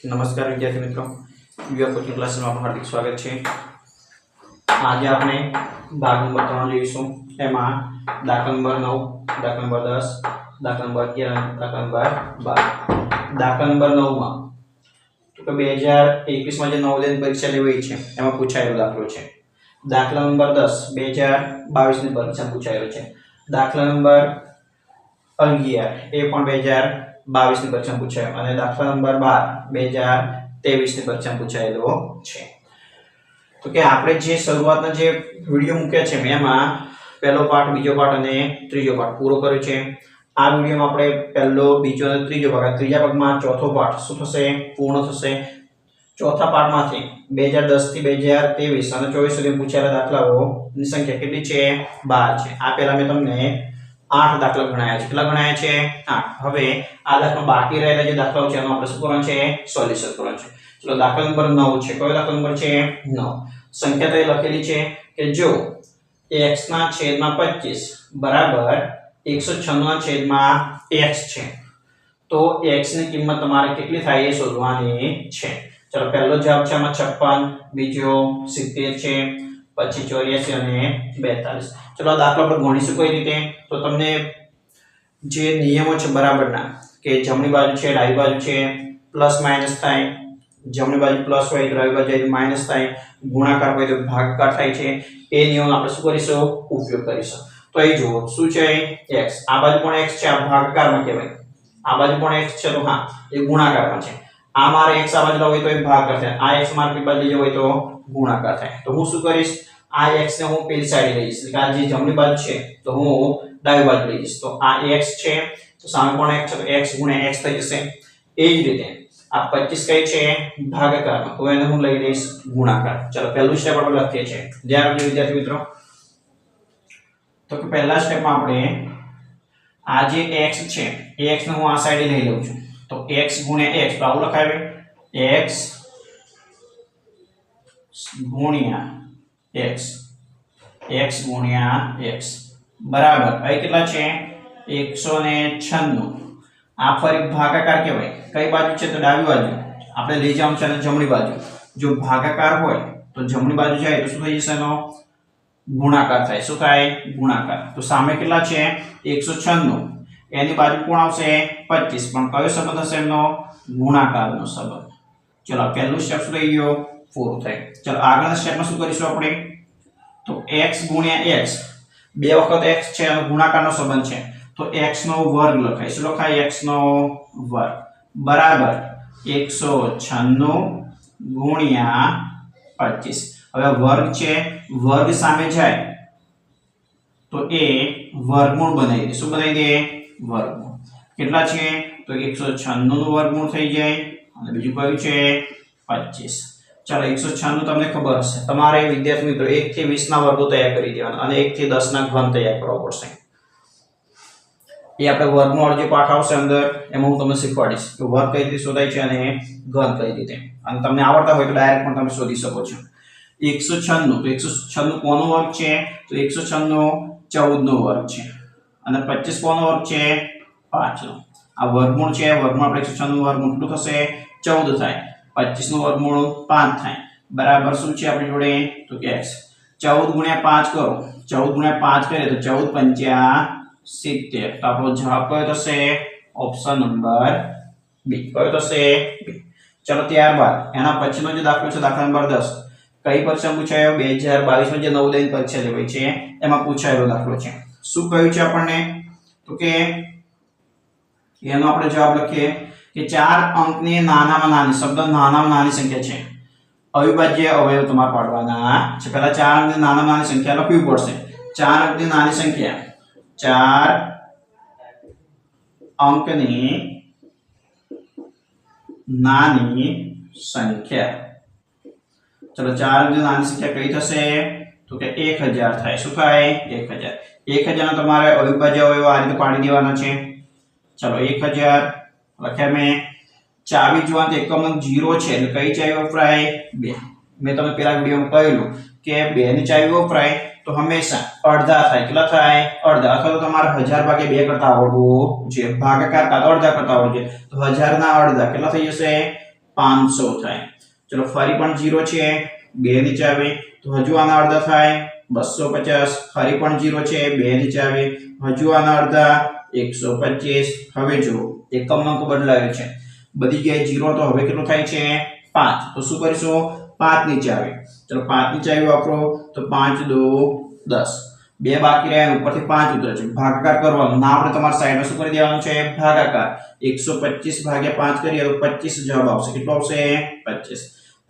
नमस्कार विद्यार्थी मित्रों, યુવા કોચિંગ ક્લાસમાં આપનું હાર્દિક સ્વાગત છે। આજે આપણે ભાગ નંબર 3 જોઈશું। એમાં દાખલા નંબર 9, દાખલા નંબર 10, દાખલા નંબર 11, દાખલા નંબર 12। દાખલા નંબર 9 માં તો કે 2021 માં જે નવોદયની પરીક્ષા લેવાઈ છે એમાં પૂછાયેલો દાખલો છે। દાખલા નંબર 10 2022 ની પરીક્ષામાં પૂછાયેલો છે। દાખલા નંબર 11 એ પણ 2022 ની પરીક્ષામાં પૂછાયો અને દાખલા નંબર 12 2023 ની પરીક્ષામાં પૂછાયેલો છે। તો કે આપણે જે શરૂઆતના જે વિડિયો મૂક્યા છે એમાં પહેલો પાઠ, બીજો પાઠ અને ત્રીજો પાઠ પૂરો કર્યો છે। આ વિડિયોમાં આપણે પહેલો, બીજો અને ત્રીજો ભાગ, ત્રીજા ભાગમાં ચોથો પાઠ શું થશે? પૂર્ણ થશે। ચોથા પાઠમાંથી 2010 થી 2023 અને 24 સુધી પૂછાયેલા દાખલાઓની સંખ્યા કેટલી છે? 12 છે। આ પહેલા મેં તમને 8 દાખલા ગણાયા છે। કેટલા ગણાયા છે? 8। હવે આ દાખલા બાકી રહેલા જે દાખલાઓ છે એનો આપણે શું કરવાનું છે? સોલ્યુશન કરવાનું છે। ચલો દાખલા નંબર 9 છે। કયો દાખલા નંબર છે? 9। સંખ્યા તો એ લખેલી છે કે જો x ના છેદમાં 25 બરાબર 196 ના છેદમાં x છે તો x ની કિંમત તમારે કેટલી થાય એ શોધવાની છે। ચલો પહેલો જવાબ છે આમાં 56, બીજો 70 છે, પછી 84 અને 42। ચલો આ દાખલો આપણે ગણીશું કઈ રીતે? તો તમને જે નિયમો છે બરાબરના કે જમણી બાજુ છે, ડાબી બાજુ છે, પ્લસ માઈનસ થાય, જમણી બાજુ પ્લસ હોય તો ડાબી બાજુ માઈનસ થાય, ગુણાકાર હોય તો ભાગાકાર થાય છે। એ નિયમનો આપણે શું કરીશું? ઉપયોગ કરીશું। તો અહીં જુઓ શું છે? x, આ બાજુ પણ x છે, આ ભાગાકારમાં કહેવાય, આ બાજુ પણ x છે તો હા એ ગુણાકારમાં છે। આ મારે x આ બાજુ હોય તો એ ભાગાકાર થાય, આ x મારે પેલી બાજુ લઈ હોય તો ગુણાકાર થાય। તો હું શું કરીશ? આ x ને હું પેલી સાઈડ લઈ જઈશ, એટલે આ જે જમણી બાજુ છે તો હું ડાબી બાજુ લઈ જઈશ। તો આ x છે તો સામે પણ x છે તો x ગુણ્યા x થઈ જશે। એ જ રીતે આ 25 કઈ છે? ભાગાકારમાં, તો એને હું લઈ લઈશ ગુણાકાર। ચલો પહેલું સ્ટેપ આપણે લખીએ છીએ, ધ્યાન રાખજો વિદ્યાર્થી મિત્રો। તો કે પહેલા સ્ટેપમાં આપણે આ જે x છે એ x ને હું આ સાઈડે લઈ લઉં છું તો x ગુણ્યા x, તો આવું લખાય x ગુણ્યા x, x ગુણ્યા x બરાબર અહીં કેટલા છે? 196। આ ફરી ભાગાકાર કહેવાય, કઈ બાજુ છે? તો ડાબી બાજુ આપણે લઈ જવાનું છે અને જમણી બાજુ। જો ભાગાકાર હોય તો જમણી બાજુ જાય તો શું થઈ જશે? એનો ગુણાકાર થાય। શું થાય? ગુણાકાર। તો સામે કેટલા છે? 196, એની બાજુ કોણ આવશે? 25, પણ કયો સંબંધ હશે એમનો? ગુણાકારનો સંબંધ। ચલો પહેલું સ્ટેપ શું થઈ ગયો? પૂરું થાય। ચલો આગળના સ્ટેપમાં શું કરીશું આપણે? તો x ગુણ્યા x, બે વખત x છે અને ગુણાકારનો સંબંધ છે તો x નો વર્ગ લખાય। શું લખાય? x નો વર્ગ બરાબર 196 ગુણ્યા 25। હવે વર્ગ છે, વર્ગ સામે જાય તો એ વર્ગમૂળ બનાવી દે। શું બનાવી દે? વર્ગમૂળ। કેટલા છે? તો 196 નું વર્ગમૂળ થઈ જાય અને બીજું કયું છે? 25। ચાલો 196 તમને ખબર હશે, તમારે વિદ્યાર્થી મિત્રો 1 થી 20 ના વર્ગો તૈયાર કરી દેવાના અને 1 થી 10 ના ઘન તૈયાર કરવા પડશે। એ આપણે વર્ગમૂળ જે પાઠ આવશે અંદર એમાં હું તમને શીખવાડીશ કે વર્ગ કઈ રીતે શોધાય છે અને ઘન કઈ રીતે, અને તમને આવડતા હોય તો ડાયરેક્ટ પણ તમે શોધી શકો છો। 196, તો 196 કોનો વર્ગ છે? તો 196 14 નો વર્ગ છે અને 25 કોનો વર્ગ છે? 5 નો। આ વર્ગમૂળ છે, વર્ગમૂળ આપણે 196 નું વર્ગમૂળ કેટલું થશે? 14 થાય। 25 નું વર્ગમૂળ 5 થાય બરાબર શું છે આપણી જોડે? તો કે x। 14 ગુણ્યા 5 કરો, 14 ગુણ્યા 5 કરીએ તો 14 પંચા 70। તો આપણો જવાબ કયો થશે? Option number B. કયો થશે? બી। ચલો ત્યારબાદ એના પછીનો જે દાખલો છે દાખલા નંબર 10, કઈ પરીક્ષા પૂછાયો? 2022 માં જે નવોદયની પરીક્ષા લેવાઈ છે એમાં પૂછાયેલો દાખલો છે। શું કહ્યું છે આપણને? તો કે એનો આપણે જવાબ લખીએ કે 4 અંકની નાનામાં નાની, શબ્દ નાનામાં નાની સંખ્યા છે, અવિભાજ્ય અવયવ તમારે પાડવાના છે। પહેલા 4 અંકની નાનામાં નાની સંખ્યા લખવી પડશે। 4 અંકની નાની સંખ્યા, 4 અંકની નાની સંખ્યા। ચલો 4 અંકની નાની સંખ્યા કઈ થશે? તો કે 1000 થાય। શું થાય? 1000। 1000 તમારે અવિભાજ્ય અવયવ આ રીતે પાડી દેવાના છે। ચલો 1000 લખ્યા મેં। ચાવી જોવાનું તો એકમ 0 છે એટલે કઈ ચાવી વપરાય? 2। મેં તમને પેલા વિડિયોમાં કહેલું કે 2 ની ચાવી વપરાય તો હંમેશા અડધા થાય। કેટલા થાય? અડધા। અથવા તો તમારે 1000 ભાગ્યા 2 કરતા આવડવું જોઈએ, ભાગાકાર કાં તો અડધા કરતા આવડવું જોઈએ। તો 1000 ના અડધા કેટલા થઈ જશે? 500 થાય। ચલો ફરી પણ 0 છે 2 નીચે આવે તો હજુ આના અડધા થાય 250। ફરી પણ 0 છે 2 નીચે આવે હજુ આના અડધા 125। હવે જો એકમ અંક બદલાયો છે બધી જગ્યાએ 0 તો હવે કેટલું થાય છે 5। તો શું કરીશું 5 નીચે આવે ચલો 5 નીચે આવ્યું આપણો તો 5 2 10 બે બાકી રહ્યા ઉપરથી 5 ઉતરે છે ભાગાકાર કરવાનો ના આપણે તમારી સાઈડમાં શું કરી દેવાનું છે ભાગાકાર 125 ભાગ્યા 5 કરીએ તો 25 જવાબ આવશે કેટલો આવશે 25।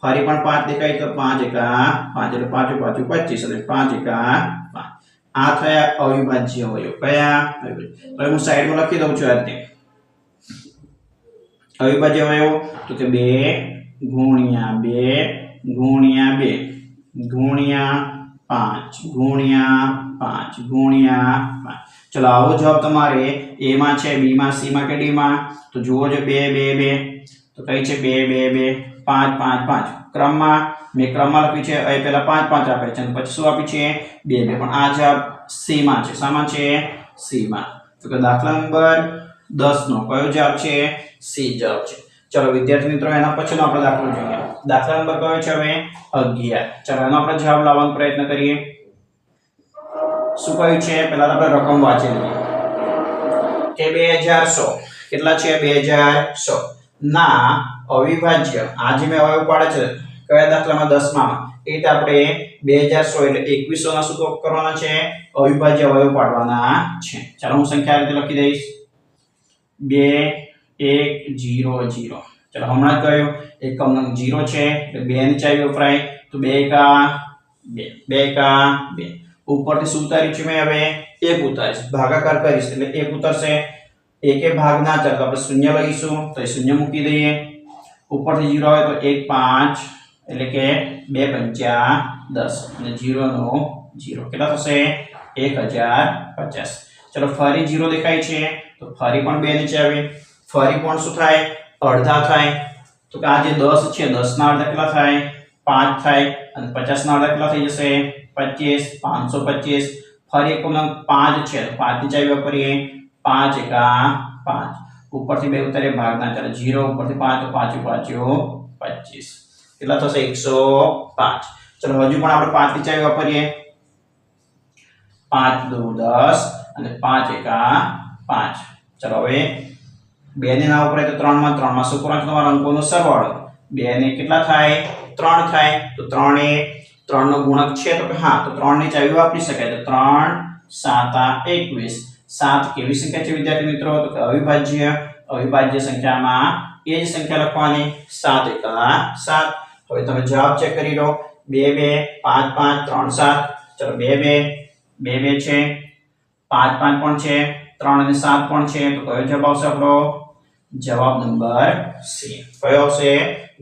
ફરી પણ 5 દેખાય તો 5 એકા 5 એટલે 5 5 25 અને 5 એકા 5 આ થયા અવિભાજ્ય અવયવ કયા અવિભાજ્ય। હવે હું સાઈડમાં લખી દઉં છું આ રીતે અવિભાજ્ય અવયવ તો કે 2 ગુણ્યા 2 ગુણ્યા 2 ગુણ્યા 5 ગુણ્યા 5 ગુણ્યા 5। ચલો આવો જવાબ તમારે એ માં છે બી માં સી માં કે ડી માં તો જુઓ જો 2 2 2 તો કઈ છે 2 2 2 5 5 5 ક્રમમાં મેં ક્રમમાં લખ્યું છે અહીં પહેલા 5 5 આપે છે અને પછી શું આપ્યું છે 2 2 પણ આ જવાબ સી માં છે શામાં છે સી માં તો કે દાખલા નંબર 10 નો કયો જવાબ છે સી જવાબ છે। ચલો વિદ્યાર્થી મિત્રો એના પછીનો આપણે દાખલો જોઈએ દાખલા નંબર કયો છે હવે 11। ચલો એનો આપણે જવાબ લાવવાનો પ્રયત્ન કરીએ શું કહ્યું છે પહેલા આપણે રકમ વાંચી લઈએ કે 2100 કેટલા છે 2100 ના અવિભાજ્ય આજે મેં અવયવ પાડે છે કયા દાખલામાં 10માં એ રીતે આપણે 2100 એટલે 2100 ના શું કરવાના છે અવિભાજ્ય અવયવ પાડવાના છે। ચાલો હું સંખ્યા રીતે લખી દઈશ 2 1 0 0 ચલો હમણાં કહ્યું એકમ નંગ 0 છે એટલે 2 ની ચાવી વપરાય તો 2 એકા 2 2 એકા 2 ઉપરથી શું ઉતાર્યું છે મેં હવે 1 ઉતારીશ ભાગાકાર કરીશ એટલે 1 ઉતરશે એકે ભાગ ના ચાલે તો આપણે શૂન્ય લઈશું તો એ શૂન્ય મૂકી દઈએ ઉપરથી 0 આવે તો 1 5 એટલે કે 2 પંચા 10 અને 0 નો 0 કેટલા થશે 1050। ચલો ફરી 0 દેખાય છે તો ફરી પણ 2 નીચે આવે ફરી પણ શું થાય અડધા થાય તો કે આ જે 10 છે 10 ના અડધા કેટલા થાય 5 થાય અને 50 ના અડધા કેટલા થઈ જશે 25 525। ફરી એકમ નંગ 5 છે તો 5 ની ચાવી વાપરીએ 5 એકા 5 ઉપરથી 2 ઉતારીએ ભાગ ના ચાલે 0 ઉપરથી 5 તો 5 5 25 કેટલા થશે 105। ચલો હજુ પણ આપણે 5 ની ચાવી વાપરીએ 5 2 10 અને 5 એકા 5। ચલો હવે 2 ને ના વપરાય તો 3 માં શું કરવાનું છે તમારા અંકોનો સરવાળો 2 ને કેટલા થાય 3 થાય તો 3 એ 3 નો ગુણક છે તો હા તો 3 ની ચાવી વાપરી શકાય તો 3 7 21। 7 કેવી સંખ્યા છે વિદ્યાર્થી મિત્રો તો કે અવિભાજ્ય સંખ્યામાં એ જ સંખ્યા લખવાની 7 એકા 7। હવે તમે જવાબ ચેક કરી લો 2 2 5 5 3 7 ચલો 2 2 2 2 છે 5 5 પણ છે 3 અને 7 પણ છે તો કયો જવાબ આવશે આપણો જવાબ નંબર સી કયો આવશે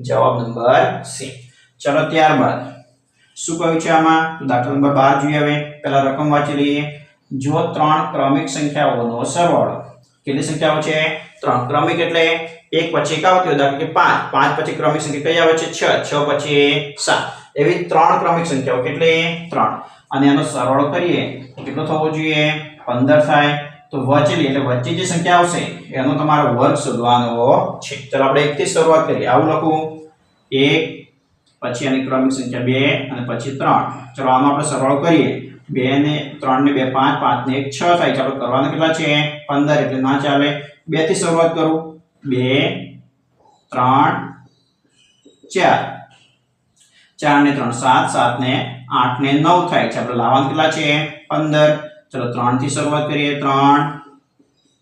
જવાબ નંબર સી। ચલો ત્યારબાદ શું કહ્યું છે આમાં તો દાખલા નંબર 12 જોઈએ હવે પહેલા રકમ વાંચી લઈએ જો 3 ક્રમિક સંખ્યાઓનો સરવાળો કેટલી સંખ્યાઓ છે 3 ક્રમિક એટલે એક પછી એક આવતી હોય દાખલા કે 5 5 પછી ક્રમિક સંખ્યા કઈ આવે છે 6 6 પછી 7 એવી 3 ક્રમિક સંખ્યાઓ કેટલી 3 અને એનો સરવાળો કરીએ તો કેટલો થવો જોઈએ 15 થાય તો વચ્ચેની એટલે વચ્ચે જે સંખ્યા આવશે એનો તમારો વર્ગ શોધવાનો છે। ચલો આપણે 1 થી શરૂઆત કરીએ આવું લખું 1 પછી આની ક્રમિક સંખ્યા 2 અને પછી 3 ચલો આનો આપણે સરવાળો કરીએ 2 ને 3 ને 2 5 5 ને 1 6 થાય ચાલો કરવાના કેટલા છે 15 એટલે ના ચાલે 2 થી શરૂઆત કરું 2 3 4 4 ને 3 7 7 ને 8 ને 9 થાય છે આપણે લાવવાનું કેટલા છે 15 ચલો 3 થી શરૂઆત કરીએ 3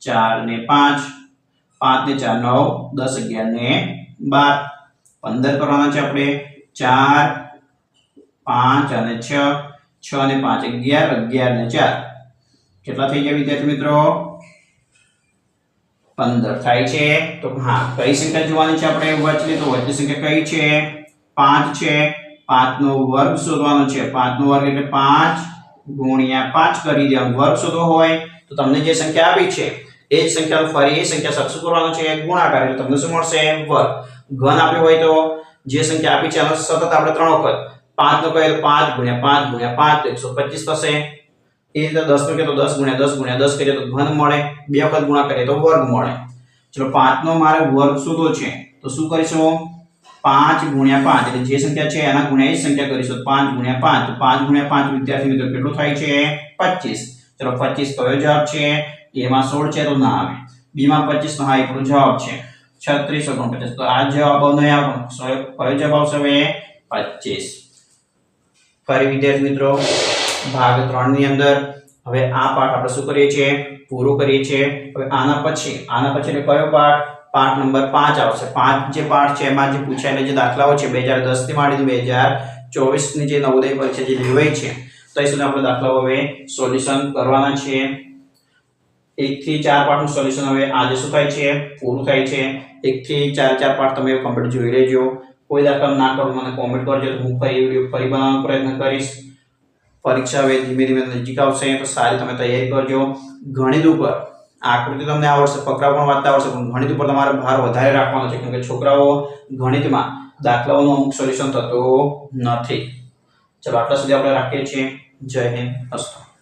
4 ને 5 5 ને 4 9 10 11 ને 12 15 કરવાના છે આપણે 4 5 અને 6 6 ને 5 11 11 ને 4 કેટલા થઈ ગયા વિદ્યાર્થી મિત્રો 15 થાય છે તો હા કઈ સંખ્યા જોવાની છે આપણે વચ્ચે તો વચ્ચે સંખ્યા કઈ છે 5 છે 5 નો વર્ગ શોધવાનો છે 5 નો વર્ગ એટલે 5 ગુણ્યા 5 કરી દેવાનું વર્ગ શોધવો હોય તો તમને જે સંખ્યા આપી છે એ જ સંખ્યાનો ફરી એ સંખ્યા સાથે શું કરવાનો છે ગુણાકાર એટલે તમને શું મળશે વર્ગ ઘન આપ્યો હોય તો જે સંખ્યા આપી છે એનો સતત આપણે 3 વખત 5 નો કહે તો 5 ગુણ્યા 5 ગુણ્યા 5 તો 125 થશે એ રીતે 10 નો કહે તો 10 ગુણ્યા 10 ગુણ્યા 10 કરીએ તો ઘન મળે બે વખત ગુણા કરીએ તો વર્ગ મળે ચલો 5 નો મારે વર્ગ શોધવો છે તો શું કરીશું 5 ગુણ્યા 5 એટલે જે સંખ્યા છે એના ગુણ્યા એ સંખ્યા કરીશું 5 ગુણ્યા 5 તો 5 ગુણ્યા 5 વિદ્યાર્થી મિત્રો કેટલું થાય છે 25 ચલો 25 કયો જવાબ છે એ માં 16 છે તો ના આવે બી માં 25 નો હા એકલો જવાબ છે 3649 તો આ જવાબ નહીં આવે કયો જવાબ આવશે હવે 25 ફરી વિદ્યાર્થી મિત્રો ભાગ 3 ની અંદર હવે આ પાઠ આપણે શું કરીએ છીએ પૂરો કરીએ છીએ હવે આના પછી એટલે કયો પાઠ પાઠ નંબર 5 આવશે 5 જે પાઠ છે એમાં જે પૂછાયેલા જે દાખલાઓ છે 2010 થી માંડીને 2024 ની જે નવોદય પરીક્ષા જે લેવાઈ છે તો એ સુધી આપણે દાખલાઓ હવે સોલ્યુશન કરવાના છે 1 થી 4 પાઠનું સોલ્યુશન હવે આજે શું થાય છે પૂરું થાય છે 1 થી 4 પાઠ તમે કમ્પ્લીટ જોઈ લેજો કોઈ દાખલા ના કરો મને કોમેન્ટ કરજો તો હું ફરી વિડિયો ફરી બનાવવાનો પ્રયત્ન કરીશ પરીક્ષા હવે ધીમે ધીમે નજીક આવશે તો સારી તમે તૈયારી કરજો ગણિત ઉપર આકૃતિ તમને આવડશે ફકરા પણ વાંચતા આવડશે પણ ગણિત ઉપર તમારે ભાર વધારે રાખવાનો છે કેમ કે છોકરાઓ ગણિતમાં દાખલાઓનું અમુક સોલ્યુશન થતું નથી ચલો આટલા સુધી આપણે રાખીએ છીએ જય હિન્દ અસ્તુ